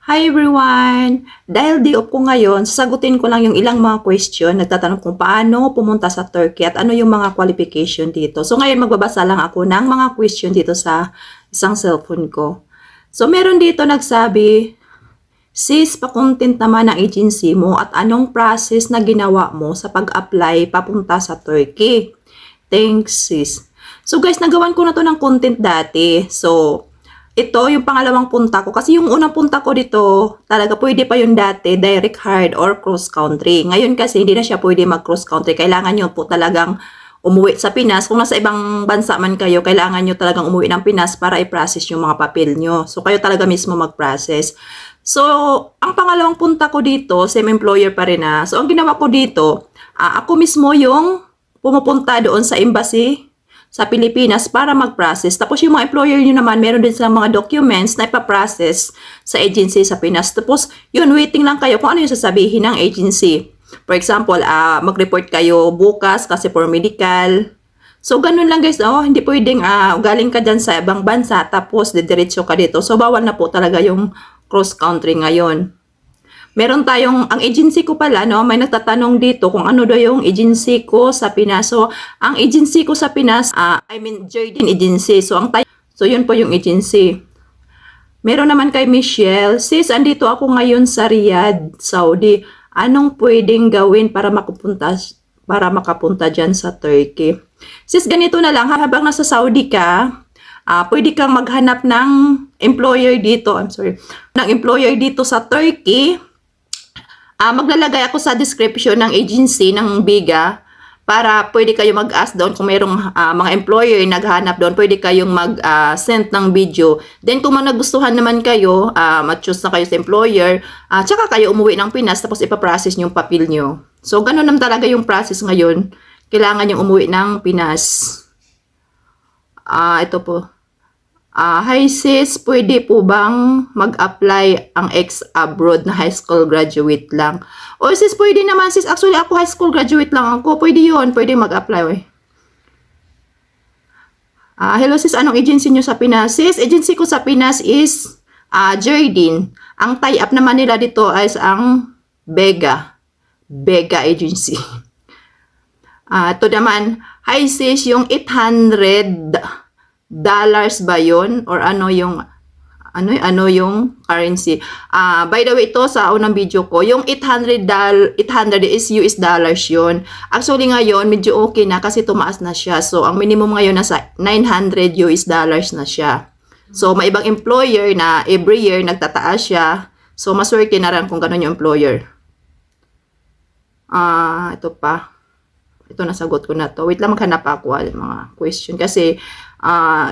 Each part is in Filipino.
Hi everyone! Dahil day off ko ngayon, sasagutin ko lang yung ilang mga question. Nagtatanong kung paano pumunta sa Turkey at ano yung mga qualification dito. So ngayon magbabasa lang ako ng mga question dito sa isang cellphone ko. So meron dito nagsabi, Sis, pa-content naman ang agency mo at anong process na ginawa mo sa pag-apply papunta sa Turkey? Thanks, sis. So guys, nagawan ko na to ng content dati. So, ito yung pangalawang punta ko. Kasi yung unang punta ko dito, talaga pwede pa yun dati, direct hard or cross country. Ngayon kasi hindi na siya pwede mag-cross country. Kailangan nyo po talagang umuwi sa Pinas. Kung nasa ibang bansa man kayo, kailangan nyo talagang umuwi ng Pinas para i-process yung mga papel nyo. So, kayo talaga mismo mag-process. So, ang pangalawang punta ko dito, same employer pa rin na. So, ang ginawa ko dito, ako mismo yung pumupunta doon sa embassy sa Pilipinas para mag-process. Tapos yung mga employer nyo naman, meron din silang mga documents na ipaprocess sa agency sa Pinas. Tapos, yun, waiting lang kayo kung ano yung sasabihin ng agency. For example, mag-report kayo bukas kasi for medical. So, ganun lang guys. Hindi pwedeng galing ka dyan sa ibang bansa tapos didiretso ka dito. So, bawal na po talaga yung cross-country ngayon. Meron tayong, ang agency ko pala, no, may nagtatanong dito kung ano daw yung agency ko sa Pinas. So, ang agency ko sa Pinas, Jardine Agency. So, yun po yung agency. Meron naman kay Michelle, sis, andito ako ngayon sa Riyadh, Saudi. Anong pwedeng gawin para makapunta dyan sa Turkey? Sis, ganito na lang, habang nasa Saudi ka, pwede kang maghanap ng employer dito, ng employer dito sa Turkey. Maglalagay ako sa description ng agency ng Biga para pwede kayo mag-ask doon kung mayroong mga employer naghanap doon, pwede kayong mag-send ng video. Then kung nagustuhan naman kayo, mag-choose na kayo sa employer, tsaka kayo umuwi ng Pinas tapos ipaprocess yung papel nyo. So ganun naman talaga yung process ngayon. Kailangan yung umuwi ng Pinas. Ito po. Hi sis, pwede po bang mag-apply ang ex-abroad na high school graduate lang? O sis, pwede naman sis. Actually, ako high school graduate lang ako. Pwede yun. Pwede mag-apply. Hello sis, anong agency nyo sa Pinas? Sis, agency ko sa Pinas is Jardine. Ang tie-up naman nila dito is ang Bega Agency. Ito naman, hi sis, yung $800 ba yun? Or ano yung currency? By the way, ito sa unang video ko, yung $800 is US dollars yun. Actually ngayon, medyo okay na kasi tumaas na siya. So, ang minimum ngayon nasa $900 US dollars na siya. So, may ibang employer na every year nagtataas siya. So, maswerte na rin kung ganun yung employer. Ito pa. Ito, nasagot ko na to. Wait lang, maghanap ako mga question. Kasi,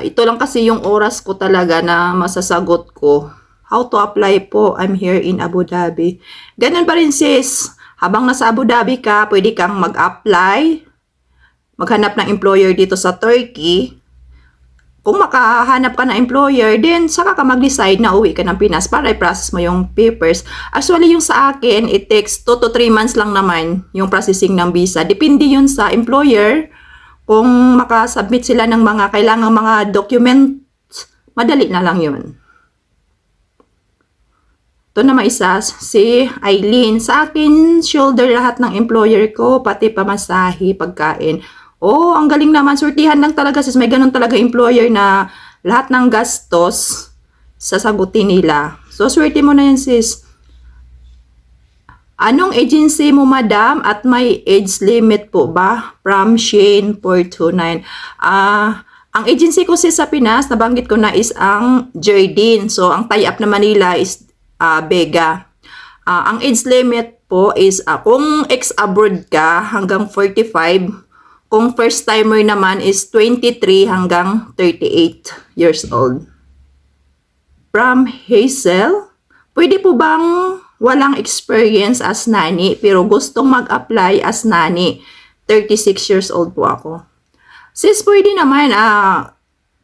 ito lang kasi yung oras ko talaga na masasagot ko. How to apply po? I'm here in Abu Dhabi. Ganun pa rin sis. Habang nasa Abu Dhabi ka, pwede kang mag-apply. Maghanap ng employer dito sa Turkey. Kung makahanap ka ng employer, then saka ka mag-decide na uwi ka ng Pinas para i-process mo yung papers. Actually, yung sa akin, it takes 2 to 3 months lang naman yung processing ng visa. Depende yun sa employer. Kung makasubmit sila ng mga kailangang mga documents, madali na lang yun. Ito na isa, si Eileen. Sa akin, shoulder lahat ng employer ko, pati pamasahe, pagkain. Oh, ang galing naman. Sortihan lang talaga sis. May ganun talaga employer na lahat ng gastos sasagutin nila. So, swerte mo na yan sis. Anong agency mo madam at may age limit po ba? From Shane 429. Ang agency ko sis sa Pinas, nabanggit ko na is ang Jardine. So, ang tie-up na Manila is Bega. Ang age limit po is kung ex-abroad ka hanggang 45. Kung first timer naman is 23 hanggang 38 years old. From Hazel, pwede po bang walang experience as nanny pero gustong mag-apply as nanny? 36 years old po ako. Sis, pwede naman,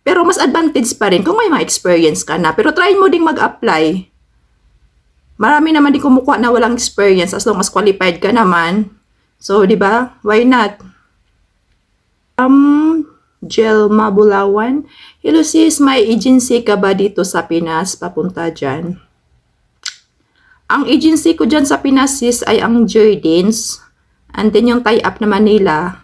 pero mas advantage pa rin kung may mga experience ka na. Pero try mo ding mag-apply. Marami naman din kumukuha na walang experience as long as qualified ka naman. So, di ba? Why not? Jelma Bulawan. Hello sis, may agency ka ba dito sa Pinas papunta dyan? Ang agency ko dyan sa Pinas sis ay ang Jardines. And then yung tie-up naman nila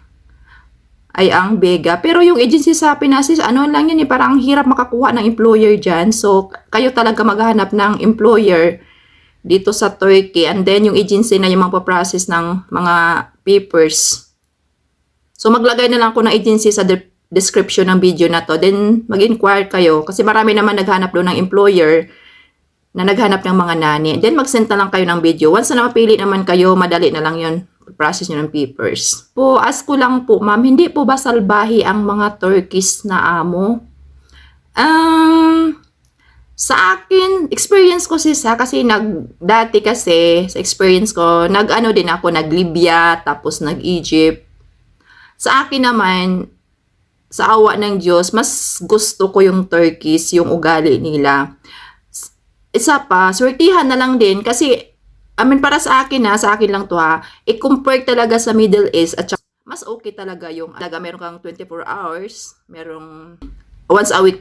ay ang Vega. Pero yung agency sa Pinas sis, ano lang yun parang hirap makakuha ng employer dyan. So, kayo talaga maghahanap ng employer dito sa Turkey. And then yung agency na yung magpaprocess ng mga papers. So, maglagay na lang ko ng agency sa description ng video na to. Then, mag-inquire kayo. Kasi marami naman naghanap doon ng employer na naghanap ng mga nani. Then, mag-send na lang kayo ng video. Once na mapili naman kayo, madali na lang yun. Process nyo ng papers. Po, ask ko lang po, ma'am, hindi po ba salbahi ang mga Turkish na amo? Sa akin, experience ko sis ha, kasi dati kasi, sa experience ko, din ako, nag-Libya, tapos nag-Egypt. Sa akin naman, sa awa ng Diyos, mas gusto ko yung Turkish, yung ugali nila. Isa pa, swertihan na lang din kasi, para sa akin sa akin lang to ha, i-compare talaga sa Middle East at mas okay talaga yung, meron kang 24 hours, merong once a week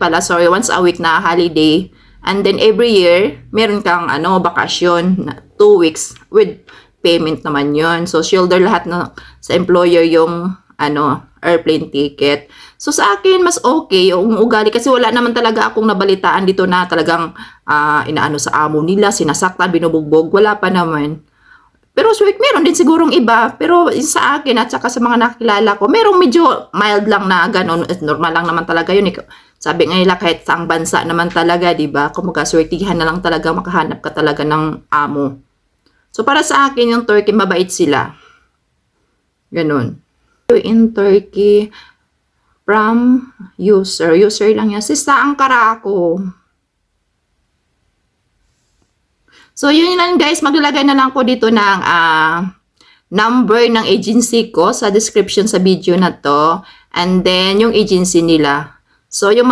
na holiday, and then every year, meron kang bakasyon, 2 weeks with payment naman yon. So, shoulder lahat sa employer yung airplane ticket. So, sa akin, mas okay yung ugali kasi wala naman talaga akong nabalitaan dito na talagang inaano sa amo nila, sinasaktan, binubugbog. Wala pa naman. Pero sweet, meron din sigurong iba. Pero sa akin at saka sa mga nakilala ko, merong medyo mild lang na gano'n. Normal lang naman talaga yun. Sabi nga nila kahit saang bansa naman talaga, diba? Kumuga, swertihan na lang talaga, makahanap ka talaga ng amo. So, para sa akin, yung Turkey, mabait sila. Ganun. In Turkey, from user lang yan. Sis, sa Ankara ako. So, yun lang guys. Maglalagay na lang ko dito ng number ng agency ko sa description sa video na to. And then, yung agency nila. So, yung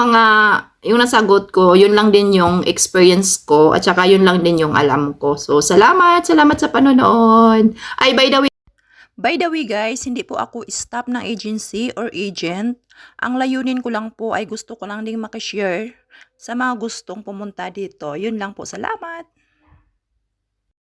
nasagot ko, yun lang din yung experience ko. At saka yun lang din yung alam ko. So, salamat sa panonood. Ay, By the way guys, hindi po ako staff ng agency or agent. Ang layunin ko lang po ay gusto ko lang ding makishare sa mga gustong pumunta dito. Yun lang po, salamat!